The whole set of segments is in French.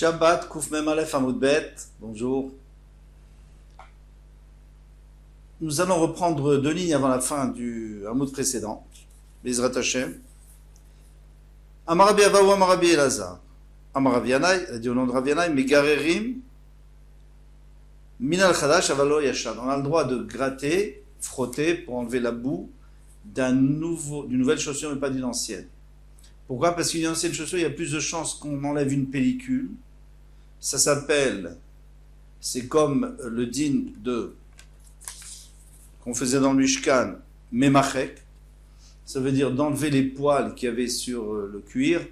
Shabbat, Kouf Mem Aleph Amud Bet, bonjour. Nous allons reprendre deux lignes avant la fin du Amud précédent, Bezrat Hashem. Amarabi Avaou, Amarabi Elazar. Amarabi Yanaï, elle a dit au nom de Rabbi Yanaï, Megarerim, Minal Chadash, Avalo Yashan. On a le droit de gratter, frotter pour enlever la boue d'une nouvelle chaussure, mais pas d'une ancienne. Pourquoi? Parce qu'une ancienne chaussure, il y a plus de chances qu'on enlève une pellicule. Ça s'appelle, c'est comme le din qu'on faisait dans le Mishkan, Memachek. Ça veut dire d'enlever les poils qu'il y avait sur le cuir,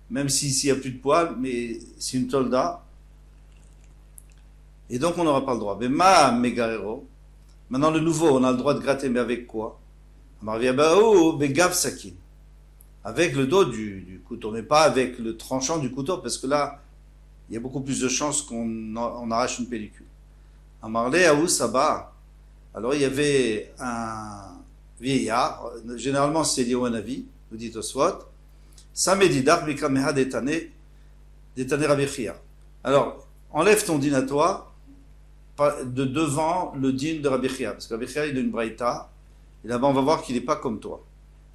même s'il n'y a plus de poils, mais c'est une tolda. Et donc on n'aura pas le droit. Bema Megarero. Maintenant le nouveau, on a le droit de gratter, mais avec quoi? Begav Sakin. Avec le dos du couteau, mais pas avec le tranchant du couteau, parce que là, il y a beaucoup plus de chances qu'on arrache une pellicule. Amarle Aou Saba. Alors il y avait un vieillard, généralement c'est lié au Navi, vous dites au Swat, Samedidar Mikameha Detane Rabichia. Alors, enlève ton din à toi de devant le din de Rabichia, parce que Rabichia il a une braïta, et là-bas on va voir qu'il n'est pas comme toi.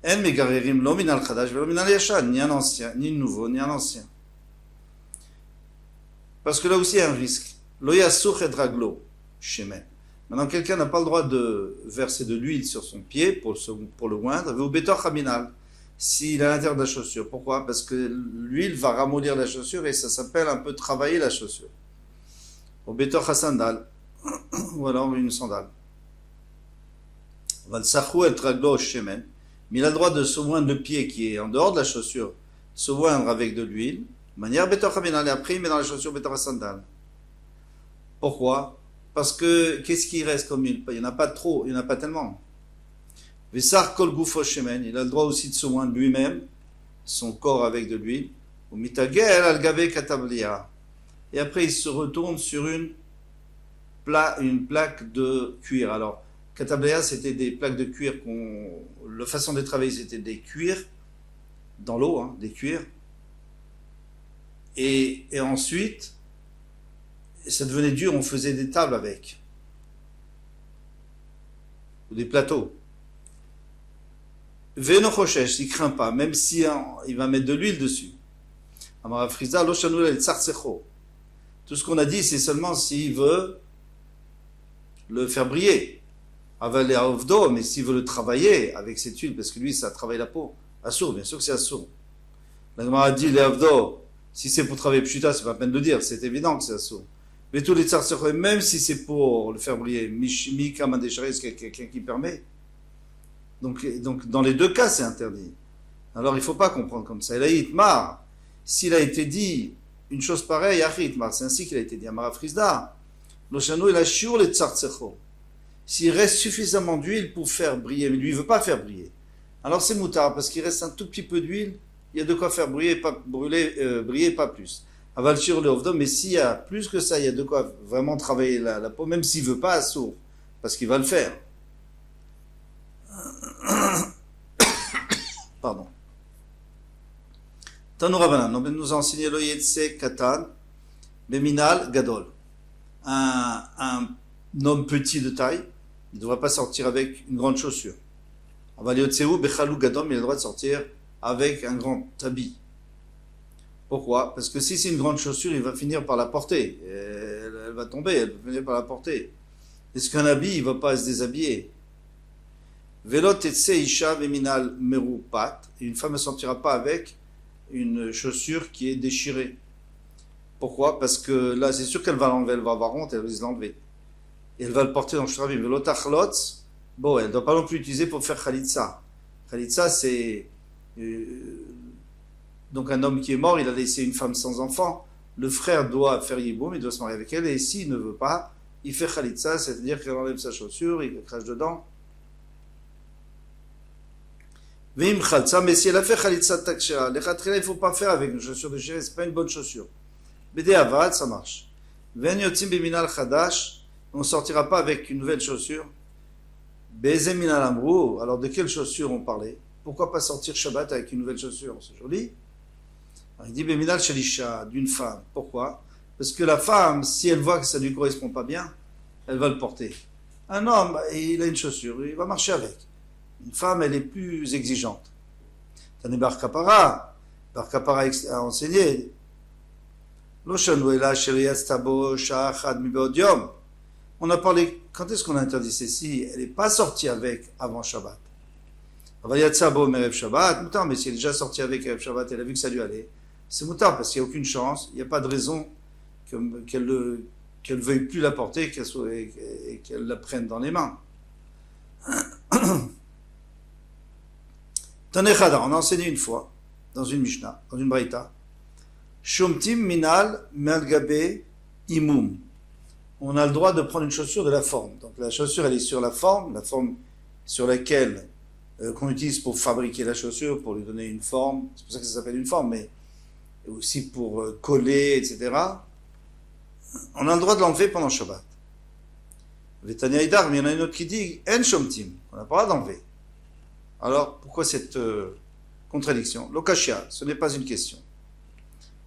En megarerim lo minal chadash velo minal yashan, ni un ancien, ni un nouveau, ni un ancien. Parce que là aussi il y a un risque. Lo yassuch et raglo, shemen. Maintenant quelqu'un n'a pas le droit de verser de l'huile sur son pied pour le oindre, ou betor chaminal, s'il est à l'intérieur de la chaussure. Pourquoi? Parce que l'huile va ramollir la chaussure et ça s'appelle un peu travailler la chaussure. Au betor hasandal, ou alors une sandale. Val sachou et raglo shemen. Mais il a le droit de se oindre le pied qui est en dehors de la chaussure, se oindre avec de l'huile, de manière betor chaminal, et après il met dans la chaussure betor hasandal. Pourquoi? Parce que qu'est-ce qui reste comme huile? Il n'y en a pas trop, il n'y en a pas tellement. Vessar kol gufo shemen, il a le droit aussi de se oindre lui-même, son corps avec de l'huile. Ou mitagel al gave katablia. Et après il se retourne sur une plaque de cuir. Alors, katablia c'était des plaques de cuir la façon de travailler c'était des cuirs dans l'eau, hein, des cuirs. Et ensuite, ça devenait dur, on faisait des tables avec. Ou des plateaux. Veno choshesh, il craint pas, même si il va mettre de l'huile dessus. Amara Friza, lo shanu el tsartsecho. Tout ce qu'on a dit, c'est seulement s'il veut le faire briller. Avalé avdo, mais s'il veut le travailler avec cette huile, parce que lui, ça travaille la peau. Assour, bien sûr que c'est assour. La Gemara a dit, les avdo, si c'est pour travailler pshuta, c'est pas la peine de le dire, c'est évident que c'est assour. Mais tous les tsartsecho, même si c'est pour le faire briller, mi kamadeshare, c'est quelqu'un qui permet. Donc, dans les deux cas, c'est interdit. Alors, il ne faut pas comprendre comme ça. Il a Itmar. S'il a été dit une chose pareille, Itmar, c'est ainsi qu'il a été dit. Amara Frisda. L'Oshano, il a shiur les tsartsecho. S'il reste suffisamment d'huile pour faire briller, mais lui, il ne veut pas faire briller. Alors, c'est moutard, parce qu'il reste un tout petit peu d'huile, il y a de quoi faire briller, pas plus. Aval shiur le ovdom, mais s'il y a plus que ça, il y a de quoi vraiment travailler la peau, même s'il ne veut pas, assour, parce qu'il va le faire. Pardon. Tanou Rabanan, on nous a enseigné le Yetse Katan, Beminal Gadol. Un homme petit de taille, il ne devrait pas sortir avec une grande chaussure. Avaliotseou Bechalou Gadol, mais il a le droit de sortir avec un grand habit. Pourquoi? Parce que si c'est une grande chaussure, il va finir par la porter. Elle va tomber, elle va finir par la porter. Est-ce qu'un habit, il ne va pas se déshabiller? Velot etse isha veminal merupat. Une femme ne sortira pas avec une chaussure qui est déchirée. Pourquoi? Parce que là, c'est sûr qu'elle va l'enlever, elle va avoir honte, elle va se l'enlever. Et elle va le porter dans le shravim. Velot achlotz. Bon, elle ne doit pas non plus l'utiliser pour faire khalitsa. Khalitsa, c'est donc un homme qui est mort, il a laissé une femme sans enfant. Le frère doit faire yiboum, il doit se marier avec elle, et s'il ne veut pas, il fait khalitsa, c'est-à-dire qu'il enlève sa chaussure, il crache dedans. Mais si elle a fait khalitsa takshira, les khatrila, il ne faut pas faire avec une chaussure de chéri, c'est pas une bonne chaussure. Bede avad, ça marche. Ven yotzim beminal chadash, on ne sortira pas avec une nouvelle chaussure. Beze minal amrou, alors de quelle chaussure on parlait? Pourquoi pas sortir Shabbat avec une nouvelle chaussure? C'est joli. Alors, il dit Beminal Shalisha, d'une femme. Pourquoi? Parce que la femme, si elle voit que ça ne lui correspond pas bien, elle va le porter. Un homme, il a une chaussure, il va marcher avec. Une femme, elle est plus exigeante. Tane Bar Kapara a enseigné on a parlé, quand est-ce qu'on a interdit ceci? Elle n'est pas sortie avec avant Shabbat. Shabbat, mais si elle est déjà sortie avec Erev Shabbat, elle a vu que ça lui allait. C'est moutar parce qu'il n'y a aucune chance, il n'y a pas de raison qu'elle ne veuille plus la porter et qu'elle la prenne dans les mains. Tanechada, on a enseigné une fois, dans une Mishnah, dans une Braïta, Shumtim minal malgabe imum. On a le droit de prendre une chaussure de la forme. Donc la chaussure, elle est sur la forme sur laquelle qu'on utilise pour fabriquer la chaussure, pour lui donner une forme. C'est pour ça que ça s'appelle une forme, mais aussi pour coller, etc. On a le droit de l'enlever pendant Shabbat. Vetania Idar, mais il y en a une autre qui dit En Shumtim. On n'a pas le droit d'enlever. Alors pourquoi cette contradiction? Lokashia, ce n'est pas une question.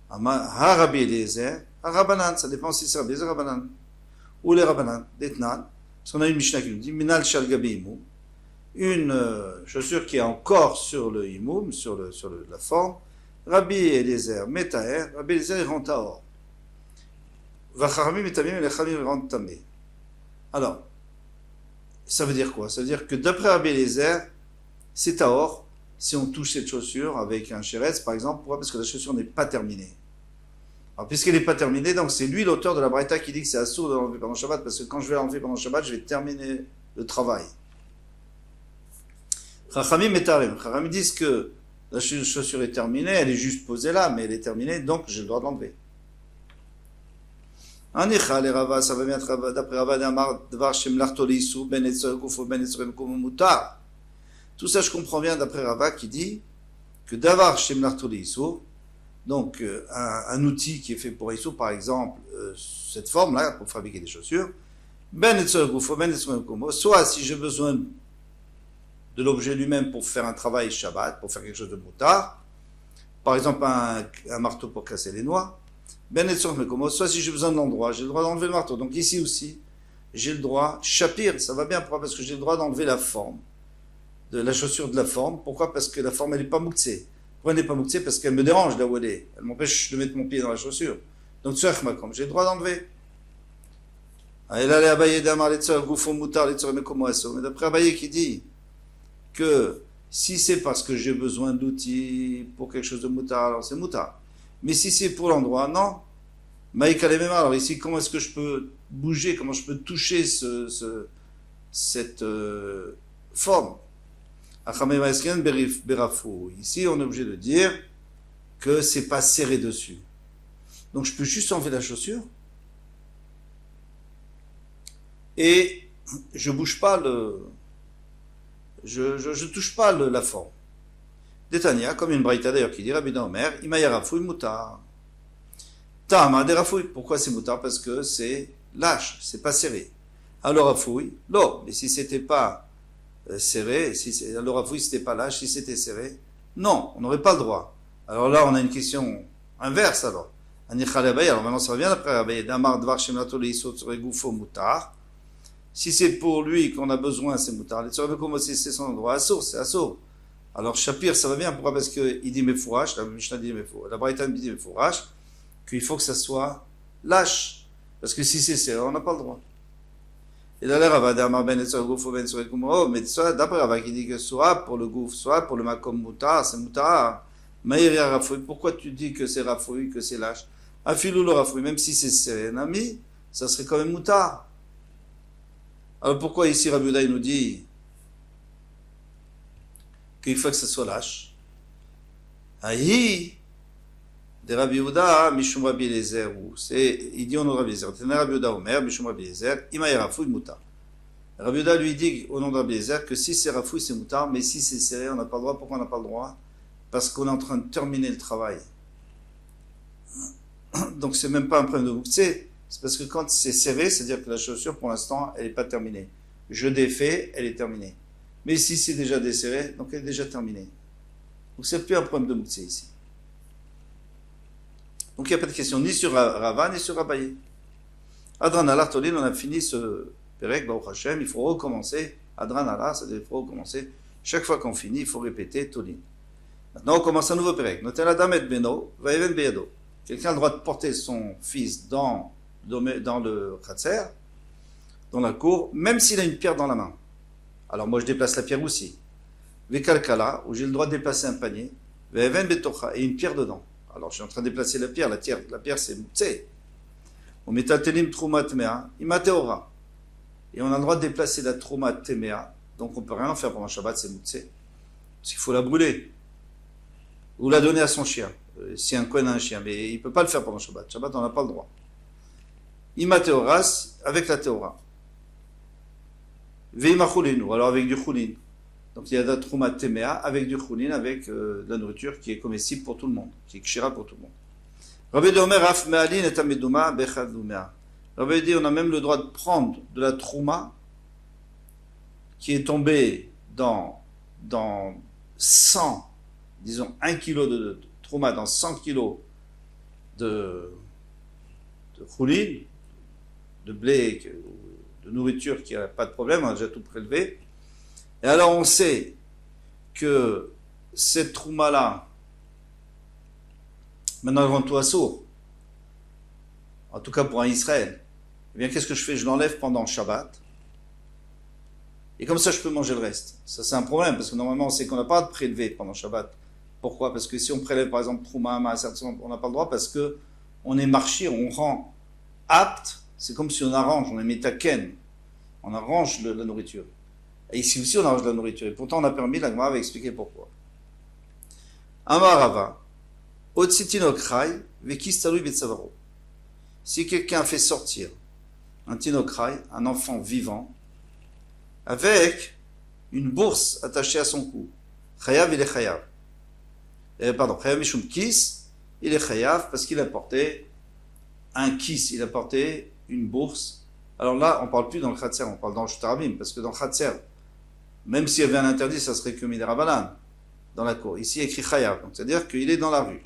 Rabbi Eliezer, Rabanan, ça dépend si c'est Rabbi Eliezer, Rabanan. Ou les Rabanan, d'Etnan. Parce qu'on a une Mishnah qui nous dit Minal Shalgabi Imum, une chaussure qui est encore sur le Imum, sur la forme. Rabbi Eliezer, Metaher, Rabbi Eliezer, il rend Taor. Vacharami, Metamim, et les Chamim rendent Tamé. Alors, ça veut dire quoi? Ça veut dire que d'après Rabbi Eliezer, c'est Taor si on touche cette chaussure avec un chéretz, par exemple. Pourquoi? Parce que la chaussure n'est pas terminée. Alors, puisqu'elle n'est pas terminée, donc c'est lui l'auteur de la Braïta qui dit que c'est assourd de l'enlever pendant Shabbat, parce que quand je vais l'enlever pendant Shabbat, je vais terminer le travail. Chachamim Metarim. Chachamim disent que la chaussure est terminée, elle est juste posée là, mais elle est terminée, donc j'ai le droit de l'enlever. Anicha, les Rava, ça va bien être d'après Rava d'Amar, Dvar Shem Lartolisu, Ben Etzor Gufo, Ben Etzor Mekum Mutar. Tout ça, je comprends bien d'après Rava qui dit que Davar Shem Lartolisu, donc un outil qui est fait pour Issou, par exemple, cette forme-là, pour fabriquer des chaussures, Ben Etzor Gufo, Ben Etzor Mekum, soit si j'ai besoin de l'objet lui-même pour faire un travail Shabbat, pour faire quelque chose de moutard, par exemple un marteau pour casser les noix, Ben Etzor Mekum, soit si j'ai besoin de l'endroit, j'ai le droit d'enlever le marteau. Donc ici aussi, j'ai le droit, Shapir, ça va bien, pourquoi? Parce que j'ai le droit d'enlever la forme, de la chaussure de la forme. Pourquoi? Parce que la forme, elle n'est pas mouxée. Pourquoi elle n'est pas mouxée? Parce qu'elle me dérange là où elle est. Elle m'empêche de mettre mon pied dans la chaussure. Donc, j'ai le droit d'enlever. Mais d'après Abaye qui dit que si c'est parce que j'ai besoin d'outils pour quelque chose de moutard, alors c'est moutard. Mais si c'est pour l'endroit, non. Alors ici, comment est-ce que je peux bouger, comment je peux toucher cette forme? Ici, on est obligé de dire que c'est pas serré dessus. Donc, je peux juste enlever la chaussure et je bouge pas je touche pas la forme. Détania, comme une braïta d'ailleurs qui dit Rabbi Omer, Imaya Rafoui Moutar. Tama de Rafoui. Pourquoi c'est Moutar? Parce que c'est lâche, c'est pas serré. Alors Rafoui, non, mais si c'était pas serré, alors Rafoui c'était pas lâche, si c'était serré, non, on n'aurait pas le droit. Alors là, on a une question inverse alors. Alors maintenant ça revient après Rabbi Damar Dvar Shemlato Leisot Regufo Moutar. Si c'est pour lui qu'on a besoin, c'est Moutar. Les Tzorebekom aussi, c'est son endroit. Assour, c'est Assour. Alors Shapir, ça va bien. Pourquoi? Parce qu'il dit Mefourash, la Mishnah dit Mefourash, la Braïta dit Mefourash, qu'il faut que ça soit lâche. Parce que si c'est serré, on n'a pas le droit. Et là, Rava d'Amar Ben et Gouf Ben Soret Kumro, mais d'après Rava qui dit que soit pour le Gouf, soit pour le Makom Moutar, c'est Moutar. Maïria Rafoui, pourquoi tu dis que c'est Rafoui, que c'est lâche? Afilou le Rafoui, même si c'est serré, un ami, ça serait quand même Moutar. Alors pourquoi ici Rabbi Yehuda nous dit qu'il faut que ça soit lâche? Aïe, de Rabbi Yehuda, Mishum Rabbi Eliezer, il dit au nom de Rabbi Eliezer, Rabbi Yehuda Omer, Mishum Rabbi Eliezer, Imaya Rafoui Moutar. Rabbi Yehuda lui dit au nom de Rabbi Eliezer que si c'est Rafoui, c'est Moutar, mais si c'est serré, on n'a pas le droit. Pourquoi on n'a pas le droit? Parce qu'on est en train de terminer le travail. Donc c'est même pas un problème de boucler. C'est parce que quand c'est serré, c'est-à-dire que la chaussure, pour l'instant, elle n'est pas terminée. Je défais, elle est terminée. Mais si c'est déjà desserré, donc elle est déjà terminée. Donc c'est plus un problème de boucler ici. Donc il n'y a pas de question ni sur Rava ni sur Abaye. Adran Alar Tolin, on a fini ce Perek, Baruch Hashem, il faut recommencer. Adran Alar, ça veut dire qu'il faut recommencer. Chaque fois qu'on finit, il faut répéter Tolin. Maintenant, on commence un nouveau Perek. Notez la dame et Beno, Vaeven Beyado. Quelqu'un a le droit de porter son fils dans le Khatser, dans la cour, même s'il a une pierre dans la main. Alors moi, je déplace la pierre aussi. Vekalkala, où j'ai le droit de déplacer un panier, Vaeven Betocha, et une pierre dedans. Alors je suis en train de déplacer la pierre c'est Moutse. On met Telim Trouma Temea, Imateora. Et on a le droit de déplacer la Trouma Temea, donc on ne peut rien en faire pendant Shabbat, c'est Moutse. Parce qu'il faut la brûler. Ou la donner à son chien. Si un Kohen a un chien, mais il ne peut pas le faire pendant Shabbat. Shabbat, on n'a pas le droit. Imateoras, avec la Teora. Veima Choulinu, alors avec du Choulin. Donc il y a la Trouma Temea avec du Choulin, avec de la nourriture qui est comestible pour tout le monde, qui est kshira pour tout le monde. Rabbi dit Omer Af Me'alin et Ameduma Bechad Lumea. Rabbi dit on a même le droit de prendre de la Trouma qui est tombée dans 100, disons 1 kilo de Trouma dans 100 kilos de Choulin, de blé, de nourriture qui n'a pas de problème, on a déjà tout prélevé. Et alors on sait que cette trouma-là, maintenant elle rend tout assourd, en tout cas pour un Israël, eh bien qu'est-ce que je fais? Je l'enlève pendant Shabbat, et comme ça je peux manger le reste. Ça c'est un problème, parce que normalement on sait qu'on n'a pas de prélever pendant Shabbat. Pourquoi? Parce que si on prélève par exemple trouma, maaser, on n'a pas le droit, parce que on est marchir, on rend apte, c'est comme si on arrange, on est metaken, on arrange la nourriture. Et ici aussi, on arrange de la nourriture. Et pourtant, on a permis, la Gemara va expliquer pourquoi. Amarava, Otsitinokrai, Vekistalui Betsavaro. Si quelqu'un fait sortir un tinokrai, un enfant vivant, avec une bourse attachée à son cou, Chayav, il est Chayav. Chayav Mishum Kis, il est Chayav parce qu'il a porté un Kis, il a porté une bourse. Alors là, on ne parle plus dans le Khatser, on parle dans le Shtarabim, parce que dans le Khatser, même s'il y avait un interdit, ça serait que Midirabanan, dans la cour. Ici, il y a écrit Chayav, donc c'est-à-dire qu'il est dans la rue.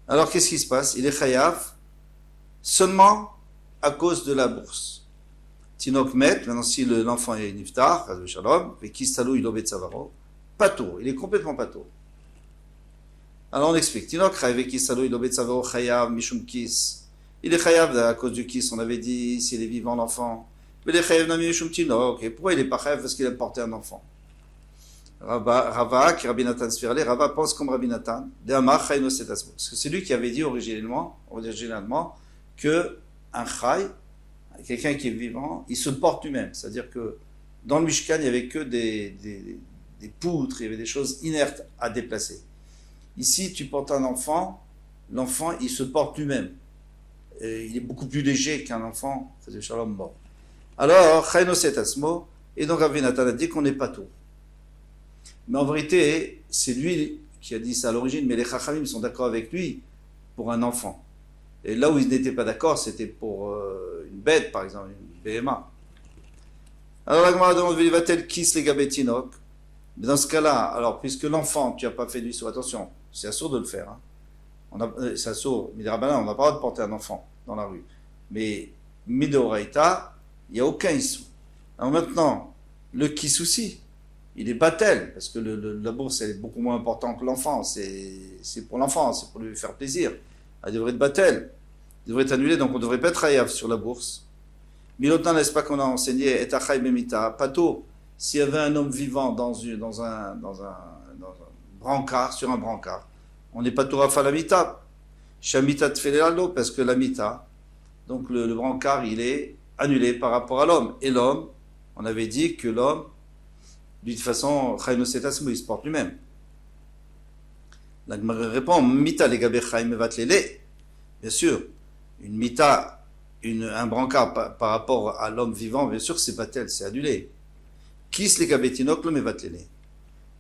Alors, qu'est-ce qui se passe? Il est Chayav seulement à cause de la bourse. Tinok met, maintenant si l'enfant est niftar, shalom, vekistalou ilobet savaro, patour, il est complètement patour. Alors on explique. Tinok chayav vekistalou ilobet savaro chayav mishum kis. Il est chayav à cause du kis, on avait dit, s'il est vivant l'enfant. Mais il est chayav nami mishum tinok. Et pourquoi il est pas chayav? Parce qu'il a porté un enfant. Rava, qui Rabbi Nathan Sfirale, Rava pense comme Rabbi Nathan, de Amar chayno setasmo. Parce que c'est lui qui avait dit originalement que un chay, quelqu'un qui est vivant, il se porte lui-même. C'est-à-dire que dans le Mishkan, il n'y avait que des poutres, il y avait des choses inertes à déplacer. Ici, tu portes un enfant, l'enfant, il se porte lui-même. Et il est beaucoup plus léger qu'un enfant, c'est Shalom mort. Alors, Chayno Setasmo, et donc Rabbi Nathan a dit qu'on n'est pas tout. Mais en vérité, c'est lui qui a dit ça à l'origine, mais les Chachamim sont d'accord avec lui pour un enfant. Et là où ils n'étaient pas d'accord, c'était pour une bête, par exemple, une BMA. Alors la Gemara demande, va-t-elle kiss les gabetinok? Mais dans ce cas-là, alors puisque l'enfant, tu n'as pas fait du saut, attention, c'est assourd de le faire. Hein. C'est assourd, Midrabanan, on n'a pas le droit de porter un enfant dans la rue. Mais Midoraita, il n'y a aucun issou. Alors maintenant, le kiss aussi, il est batel, parce que la bourse elle est beaucoup moins importante que l'enfant, c'est pour l'enfant, c'est pour lui faire plaisir. Elle devrait être batel, elle devrait être annulée, donc on ne devrait pas être hayav sur la bourse. Milotan, n'est-ce pas qu'on a enseigné, et achai bemita, pato, s'il y avait un homme vivant dans un brancard, sur un brancard, on n'est pas tout rafal la mita, shamita tfelelalo, parce que la mita, donc le brancard, il est annulé par rapport à l'homme. Et l'homme, on avait dit que l'homme, de toute façon, chayno setasmo, il se porte lui-même. La Gemara répond, mita legabe chayim evatlele. Bien sûr, une mita, un brancard par rapport à l'homme vivant, bien sûr, c'est batel, c'est annulé. Kis legabe tinok lo mevatlele.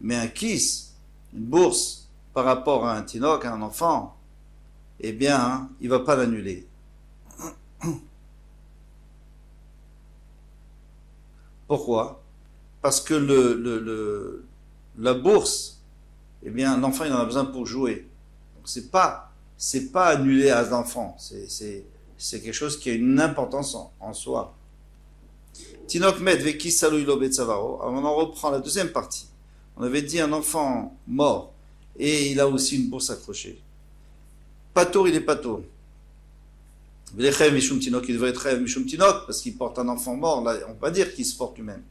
Mais un kis, une bourse, par rapport à un tinok, à un enfant, eh bien, il ne va pas l'annuler. Pourquoi? Parce que la bourse, eh bien, l'enfant, il en a besoin pour jouer. c'est pas annuler à l'enfant. C'est quelque chose qui a une importance en soi. Tinok med veki salui lo betzavaro. Alors on en reprend la deuxième partie. On avait dit un enfant mort et il a aussi une bourse accrochée. Patour, il est patour. Velechev mishum tinok, il devrait être chev mishum tinok parce qu'il porte un enfant mort. Là, on va dire qu'il se porte lui-même.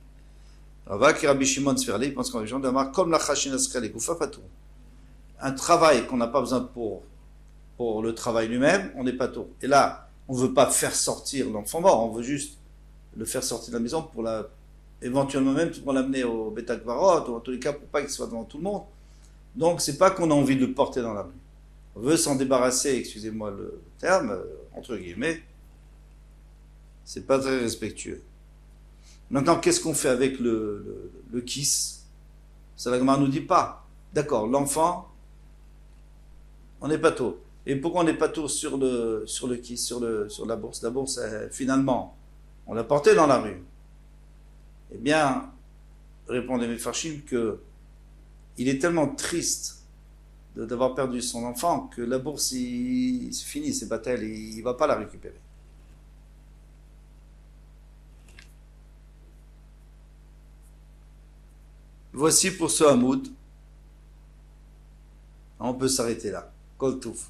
Rabbi Shimon Sferli, il pense qu'on les gens d'Amar comme la chachina skreli goufa patour. Un travail qu'on n'a pas besoin pour le travail lui-même, on n'est pas tôt. Et là, on ne veut pas faire sortir l'enfant mort, on veut juste le faire sortir de la maison pour éventuellement même pour l'amener au Beit HaKvarot, ou en tous les cas pour pas qu'il soit devant tout le monde. Donc c'est pas qu'on a envie de le porter dans la rue. On veut s'en débarrasser, excusez-moi le terme, entre guillemets. C'est pas très respectueux. Maintenant, qu'est-ce qu'on fait avec le kiss? Ça, la Gemara nous dit pas. D'accord, l'enfant, on n'est pas tôt. Et pourquoi on n'est pas tôt sur le kiss, sur la bourse? La bourse, finalement, on l'a porté dans la rue. Eh bien, répondez mes farchim que il est tellement triste d'avoir perdu son enfant que la bourse, c'est fini, c'est bâtel, il ne va pas la récupérer. Voici pour ce Hamoud. On peut s'arrêter là. Kol Touf.